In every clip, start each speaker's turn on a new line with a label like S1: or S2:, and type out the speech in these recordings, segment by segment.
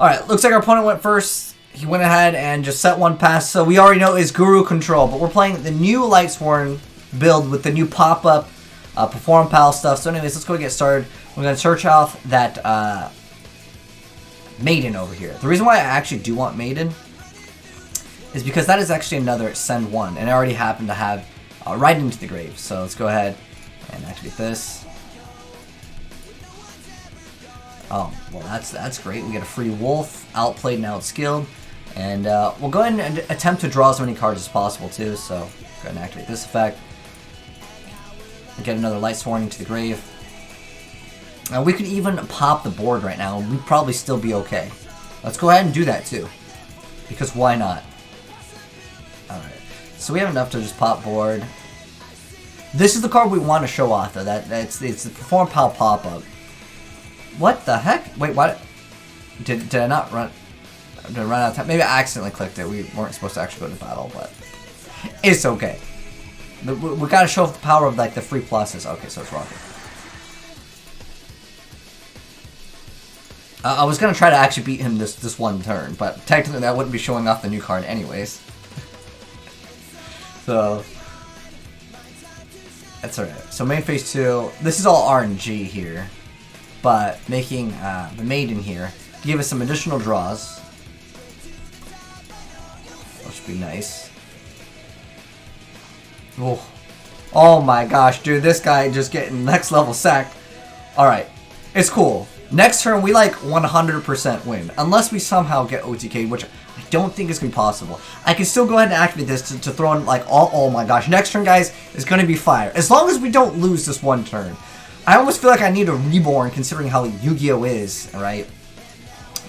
S1: Alright, looks like our opponent went first. He went ahead and just set one pass, so we already know is Guru Control. But we're playing the new Lightsworn build with the new pop-up Performapal stuff. So anyways, let's go get started. We're going to search off that Maiden over here. The reason why I actually do want Maiden is because that is actually another send one, and I already happen to have right into the grave. So let's go ahead and activate this. Oh, well that's great. We get a free wolf, outplayed and outskilled. And we'll go ahead and attempt to draw as many cards as possible too. So go ahead and activate this effect. Get another Lightsworn into the grave. We could even pop the board right now, and we'd probably still be okay. Let's go ahead and do that too, because why not? Alright, so we have enough to just pop board. This is the card we want to show off though. It's the Performapal pop-up. What the heck? Wait, what? Did I not run? Did I run out of time? Maybe I accidentally clicked it. We weren't supposed to actually go to battle, but it's okay. We gotta show off the power of like the free pluses. Okay, so it's rocket. I was gonna try to actually beat him this one turn, but technically that wouldn't be showing off the new card anyways. So that's alright. So main phase 2. This is all RNG here, but making the Maiden here to give us some additional draws, which would be nice. Oh my gosh, dude, this guy just getting next level sacked. Alright, it's cool. Next turn, we like 100% win. Unless we somehow get OTK, which I don't think is going to be possible. I can still go ahead and activate this to throw in like all. Oh my gosh, next turn, guys, is going to be fire. As long as we don't lose this one turn. I almost feel like I need a reborn considering how Yu-Gi-Oh! Is, right?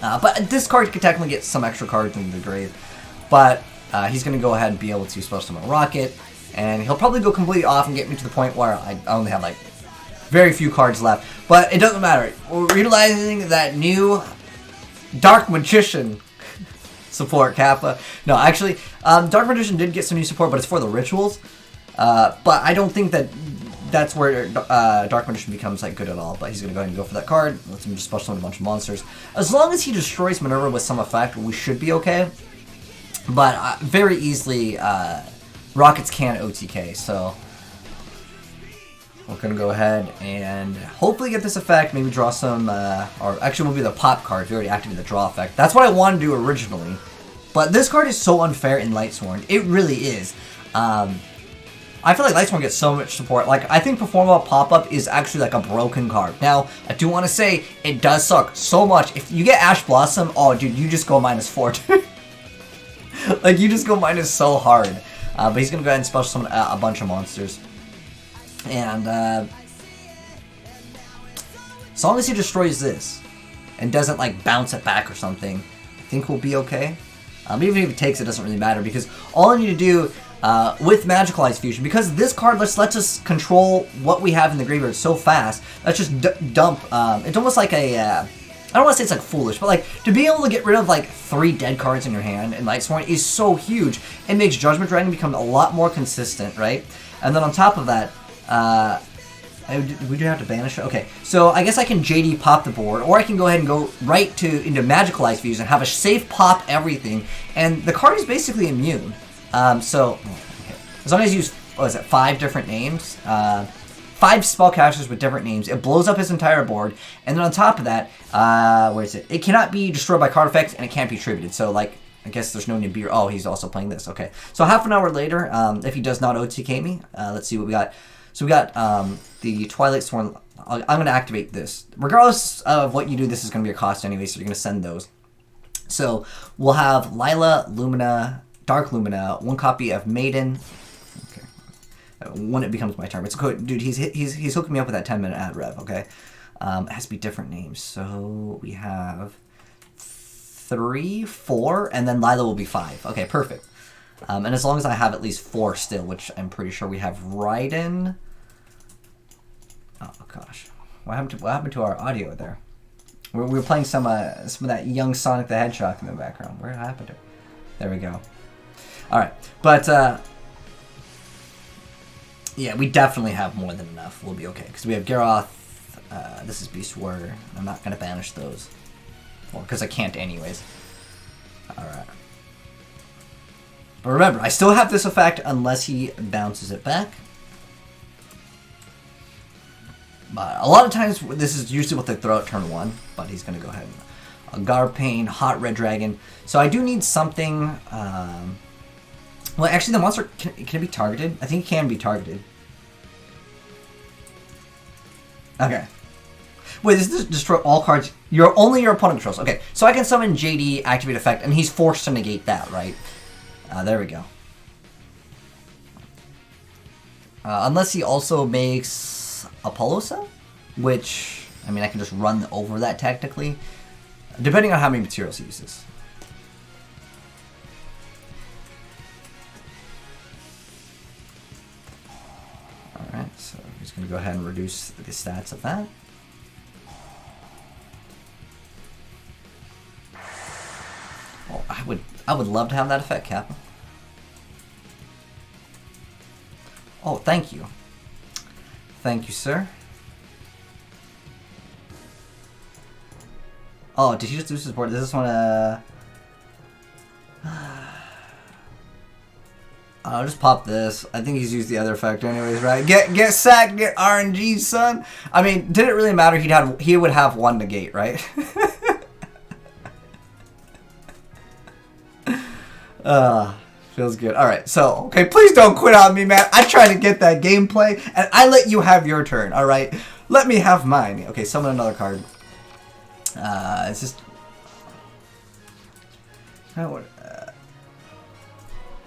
S1: But this card could technically get some extra cards into the grave. But he's going to go ahead and be able to spell summon a rocket. And he'll probably go completely off and get me to the point where I only have like very few cards left. But it doesn't matter. We're utilizing that new Dark Magician support, Kappa. No, actually, Dark Magician did get some new support, but it's for the rituals. But I don't think that's where Dark Magician becomes like good at all. But he's going to go ahead and go for that card. Let's him just special summon a bunch of monsters. As long as he destroys Minerva with some effect, we should be okay. But very easily, Rockets can OTK, so we're going to go ahead and hopefully get this effect, maybe draw some, or actually will be the pop card. We already activated the draw effect. That's what I wanted to do originally, but this card is so unfair in Lightsworn. It really is. I feel like Lightsworn gets so much support. Like, I think Performapal pop-up is actually like a broken card. Now, I do want to say, it does suck so much. If you get Ash Blossom, oh dude, you just go -4. Like, you just go minus so hard. But he's going to go ahead and special summon a bunch of monsters. And as long as he destroys this and doesn't like bounce it back or something, I think we'll be okay. Even if he takes it, doesn't really matter, because all I need to do with Magicalized Fusion, because this card lets us control what we have in the graveyard so fast, let's just dump. It's almost like a I don't want to say it's like foolish, but like to be able to get rid of like 3 dead cards in your hand in Lightsworn is so huge. It makes Judgment Dragon become a lot more consistent, right? And then on top of that, we do have to banish it. Okay, so I guess I can JD pop the board, or I can go ahead and go right into Magicalized Fusion and have a safe pop everything, and the card is basically immune. So okay. As long as you use, what is it, 5 different names. 5 spellcasters with different names. It blows up his entire board, and then on top of that, where is it? It cannot be destroyed by card effects, and it can't be tributed. So, like, I guess there's no need to be. Oh, he's also playing this. Okay, so half an hour later, if he does not OTK me, let's see what we got. So we got the Lightsworn. I'm going to activate this. Regardless of what you do, this is going to be a cost anyway, so you're going to send those. So we'll have Lila, Lumina, Dark Lumina, 1 copy of Maiden. When it becomes my turn. It's cool. Dude, he's hooking me up with that 10-minute ad rev, okay? It has to be different names. So we have 3, 4, and then Lila will be 5. Okay, perfect. And as long as I have at least 4 still, which I'm pretty sure we have Raiden. Oh gosh, what happened to our audio there? We were playing some of that young Sonic the Hedgehog in the background. Where happened to it? There we go. All right, but yeah, we definitely have more than enough. We'll be okay because we have Garoth. This is Beast Warrior. I'm not gonna banish those. Well, because I can't anyways. Alright. But remember, I still have this effect unless he bounces it back. But a lot of times, this is usually what they throw at turn 1. But he's going to go ahead and Garpain, Hot Red Dragon. So I do need something... well, actually, the monster, can it be targeted? I think it can be targeted. Okay. Wait, this is destroy all cards. Only your opponent controls. Okay, so I can summon JD, activate effect, and he's forced to negate that, right? There we go. Unless he also makes Apollosa, which, I mean, I can just run over that technically, depending on how many materials he uses. Alright, so he's going to go ahead and reduce the stats of that. Oh, I would love to have that effect, Kappa. Oh, thank you. Thank you, sir. Oh, did he just lose his board? Does this one, I'll just pop this. I think he's used the other effect anyways, right? Get sacked, get RNG, son. I mean, did it really matter? He would have one negate, right? Feels good. Alright, so, okay, please don't quit on me, man. I try to get that gameplay, and I let you have your turn, alright? Let me have mine. Okay, summon another card. It's just...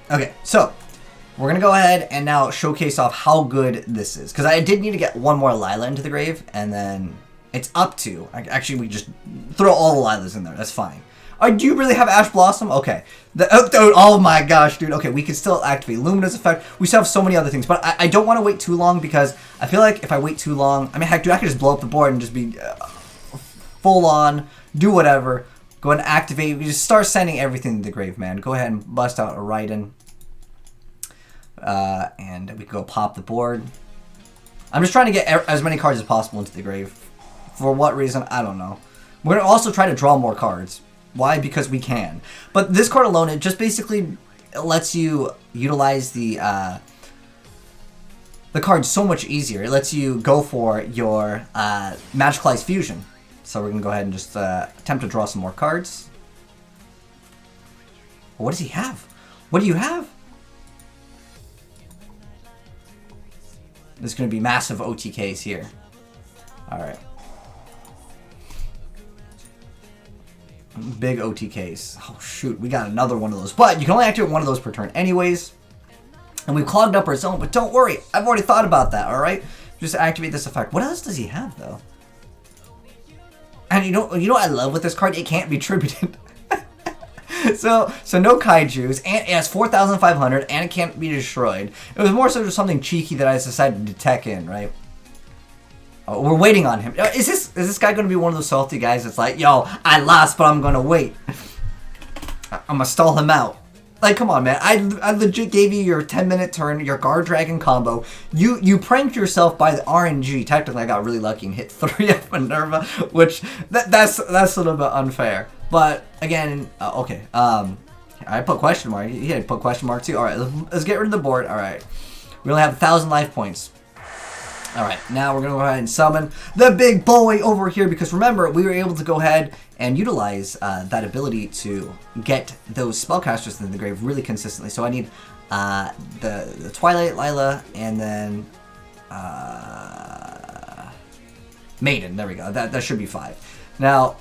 S1: okay, so, we're gonna go ahead and now showcase off how good this is. Because I did need to get one more Lila into the grave, and then it's up to... Actually, we just throw all the Lilas in there. That's fine. Do you really have Ash Blossom? Okay. Oh my gosh, dude. Okay, we can still activate Lumina's effect. We still have so many other things. But I don't want to wait too long because I feel like if I wait too long... I mean, heck, dude, I could just blow up the board and just be full on, do whatever. Go ahead and activate. We just start sending everything to the grave, man. Go ahead and bust out a Raiden. And we can go pop the board. I'm just trying to get as many cards as possible into the grave. For what reason? I don't know. We're going to also try to draw more cards. Why? Because we can. But this card alone, it just basically lets you utilize the card so much easier. It lets you go for your Magicalized Fusion. So we're going to go ahead and just attempt to draw some more cards. What does he have? What do you have? There's going to be massive OTKs here. Alright. Big OTKs. Oh, shoot. We got another one of those. But you can only activate one of those per turn anyways. And we've clogged up our zone. But don't worry. I've already thought about that, alright? Just activate this effect. What else does he have, though? And you know what I love with this card? It can't be tributed. so no Kaijus. And it has 4,500. And it can't be destroyed. It was more so just something cheeky that I decided to tech in, right? Oh, we're waiting on him. Is this guy going to be one of those salty guys that's like, yo, I lost, but I'm going to wait. I'm going to stall him out. Like, come on, man. I legit gave you your 10-minute turn, your Guard Dragon combo. You pranked yourself by the RNG. Technically, I got really lucky and hit 3 of Minerva, which that's a little bit unfair. But, again, okay. I put question mark. He had put question mark, too. All right, let's get rid of the board. All right. We only have 1,000 life points. Alright, now we're going to go ahead and summon the big boy over here because remember, we were able to go ahead and utilize that ability to get those spellcasters into the grave really consistently. So I need the Twilight, Lila, and then Maiden. There we go. That should be 5. Now,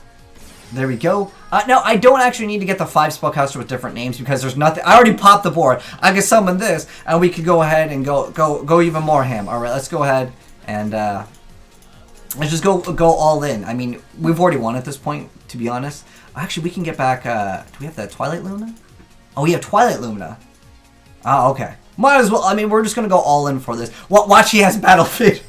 S1: there we go. Now, I don't actually need to get the 5 spellcasters with different names because there's nothing. I already popped the board. I can summon this, and we could go ahead and go even more ham. All right, let's go ahead and let's just go all in. I mean, we've already won at this point, to be honest. Actually, we can get back. Do we have the Twilight Lumina? Oh, we have Twilight Lumina. Oh, okay. Might as well. I mean, we're just gonna go all in for this. Watch, he has Battlefield.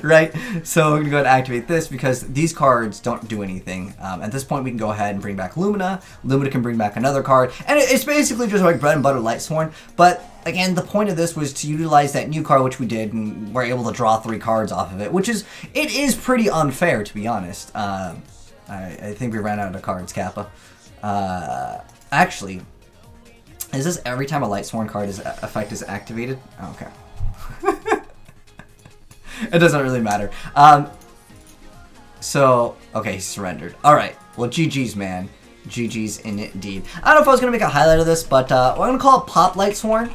S1: Right? So we're going to go ahead and activate this because these cards don't do anything. At this point, we can go ahead and bring back Lumina. Lumina can bring back another card. And it's basically just like bread and butter Lightsworn. But again, the point of this was to utilize that new card, which we did, and we're able to draw 3 cards off of it, which is, it is pretty unfair, to be honest. I think we ran out of cards, Kappa. Actually, is this every time a Lightsworn card effect is activated? Oh, okay. It doesn't really matter. So, okay, he surrendered. Alright, well, GG's, man. GG's indeed. I don't know if I was going to make a highlight of this, but I'm going to call it Pop Lightsworn.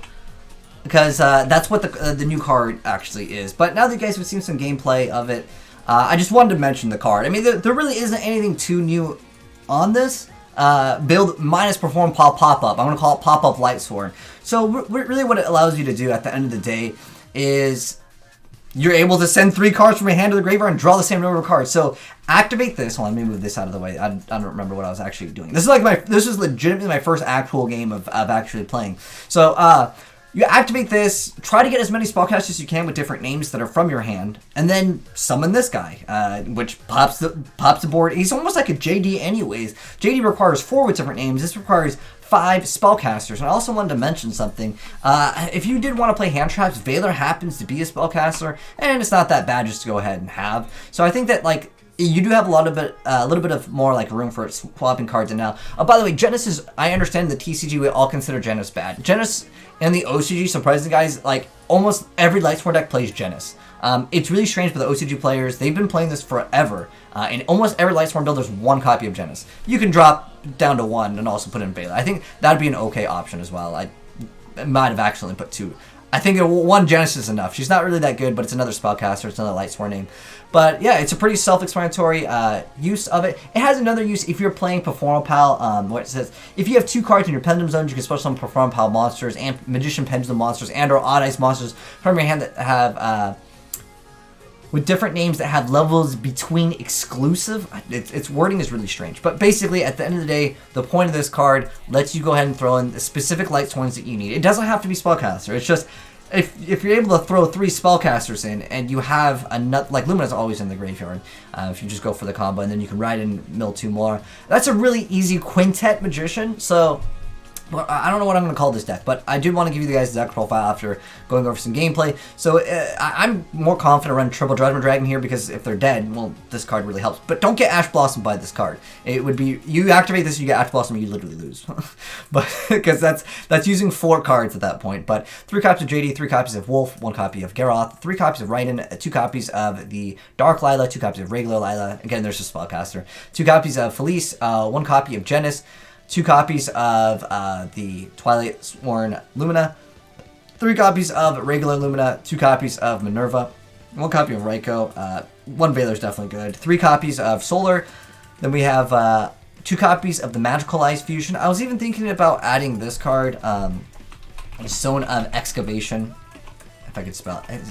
S1: Because that's what the new card actually is. But now that you guys have seen some gameplay of it, I just wanted to mention the card. I mean, there really isn't anything too new on this. Build minus Performapal pop-up. I'm going to call it Pop-Up Lightsworn. So really what it allows you to do at the end of the day is you're able to send 3 cards from your hand to the graveyard and draw the same number of cards. So activate this. Hold on, let me move this out of the way. I don't remember what I was actually doing. This is legitimately my first actual game of actually playing. So you activate this, try to get as many spellcasters as you can with different names that are from your hand, and then summon this guy, which pops the board. He's almost like a JD anyways. JD requires 4 with different names. This requires 5 spellcasters. And I also wanted to mention something. If you did want to play hand traps, Veiler happens to be a spellcaster, and it's not that bad just to go ahead and have. So I think that, like, you do have a little bit of more like room for swapping cards in now. By the way, Genesis, I understand the TCG we all consider Genesis bad. Genesis and the OCG, surprisingly, guys, like almost every Lightsworn deck plays Genesis. It's really strange for the OCG players. They've been playing this forever. In almost every Lightsworn build, there's 1 copy of Genesis. You can drop down to 1 and also put in Veiler. I think that'd be an okay option as well. I might have accidentally put 2. I think 1 Genesis is enough. She's not really that good, but it's another spellcaster. It's another Lightsworn name. But yeah, it's a pretty self-explanatory use of it. It has another use if you're playing Performapal. What it says, if you have 2 cards in your Pendulum Zones, you can special summon Performapal monsters and Magician Pendulum monsters and or Odd Ice monsters from your hand that have with different names that have levels between exclusive. Its wording is really strange. But basically, at the end of the day, the point of this card lets you go ahead and throw in the specific Lightsworns that you need. It doesn't have to be Spellcaster. It's just, if you're able to throw 3 Spellcasters in, and you have enough, like Lumina's always in the graveyard, if you just go for the combo, and then you can ride in mill 2 more. That's a really easy Quintet Magician, so well, I don't know what I'm going to call this deck, but I do want to give you guys the deck profile after going over some gameplay. So I'm more confident running triple Judgment Dragon here because if they're dead, well, this card really helps. But don't get Ash Blossom by this card. It would be, you activate this, you get Ash Blossom, you literally lose. But because that's using 4 cards at that point. But 3 copies of JD, 3 copies of Wolf, 1 copy of Garoth, 3 copies of Raiden, 2 copies of the Dark Lila, 2 copies of regular Lila. Again, there's a Spellcaster. 2 copies of Felice, 1 copy of Genis, 2 copies of the Lightsworn Lumina, 3 copies of regular Lumina, 2 copies of Minerva, 1 copy of Raikou, 1 Veiler's definitely good, 3 copies of Solar, then we have 2 copies of the Magical Eyes Fusion. I was even thinking about adding this card, Zone of Excavation, if I could spell it.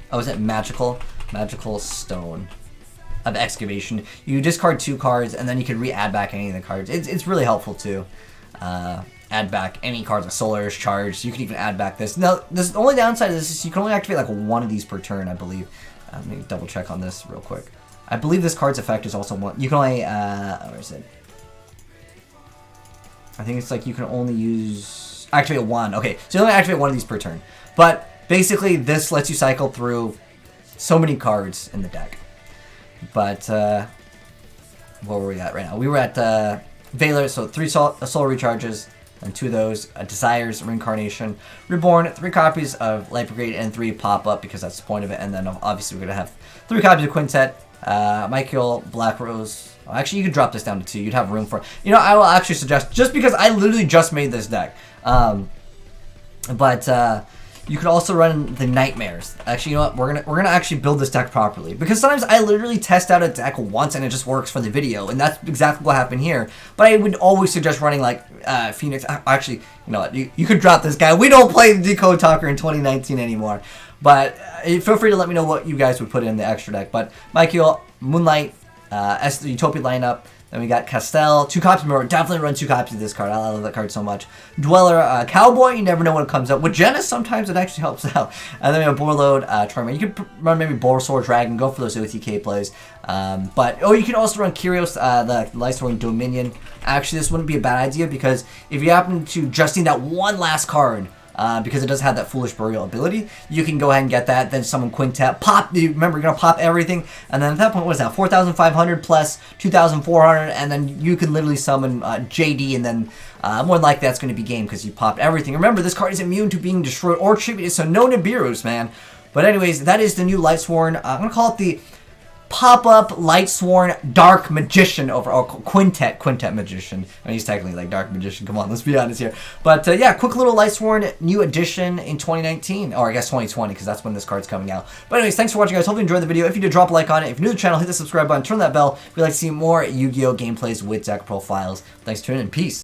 S1: Oh, is it Magical Stone of Excavation. You discard 2 cards, and then you can re-add back any of the cards. It's really helpful too. Add back any cards like Solar is charged. You can even add back this. Now, the only downside of this is you can only activate like 1 of these per turn, I believe. Let me double check on this real quick. I believe this card's effect is also 1. You can only, where is it? I think it's like you can only activate 1. Okay, so you only activate 1 of these per turn. But basically, this lets you cycle through so many cards in the deck. But, where were we at right now? We were at Veiler, so 3 soul recharges, and 2 of those, Desires, Reincarnation, Reborn, 3 copies of Light Brigade, and 3 pop-up, because that's the point of it, and then obviously we're going to have 3 copies of Quintet, Michael, Black Rose. Well, actually, you could drop this down to 2, you'd have room for, you know, I will actually suggest, just because I literally just made this deck, you could also run the Nightmares. Actually, you know what? We're gonna actually build this deck properly, because sometimes I literally test out a deck once and it just works for the video, and that's exactly what happened here. But I would always suggest running like Phoenix. Actually, you know what? You could drop this guy. We don't play the Decode Talker in 2019 anymore. But feel free to let me know what you guys would put in the extra deck. But Michael, Moonlight, the Utopia lineup. Then we got Castell, 2 copies more. Definitely run 2 copies of this card. I love that card so much. Dweller, Cowboy, you never know when it comes up. With Genis, sometimes it actually helps out. And then we have Borload, Tournament. You could run maybe Borsor Dragon, go for those OTK plays. You can also run Kyrios, the Lightsworn Dominion. Actually, this wouldn't be a bad idea, because if you happen to just need that one last card because it does have that Foolish Burial ability. You can go ahead and get that, then summon Quintet, pop, remember you're going to pop everything, and then at that point, what is that, 4,500 plus 2,400, and then you can literally summon JD, and then more than likely that's going to be game because you popped everything. Remember, this card is immune to being destroyed or attributed, so no Nibiru's, man. But anyways, that is the new Lightsworn. I'm going to call it the pop-up Lightsworn Dark Magician Quintet Magician. I mean, he's technically like Dark Magician. Come on, let's be honest here. But yeah, quick little Lightsworn new addition in 2019, or I guess 2020, because that's when this card's coming out. But anyways, thanks for watching, guys. Hope you enjoyed the video. If you did, drop a like on it. If you're new to the channel, hit the subscribe button, turn that bell. If you'd like to see more Yu-Gi-Oh gameplays with Deck Profiles. Thanks for tuning in. Peace.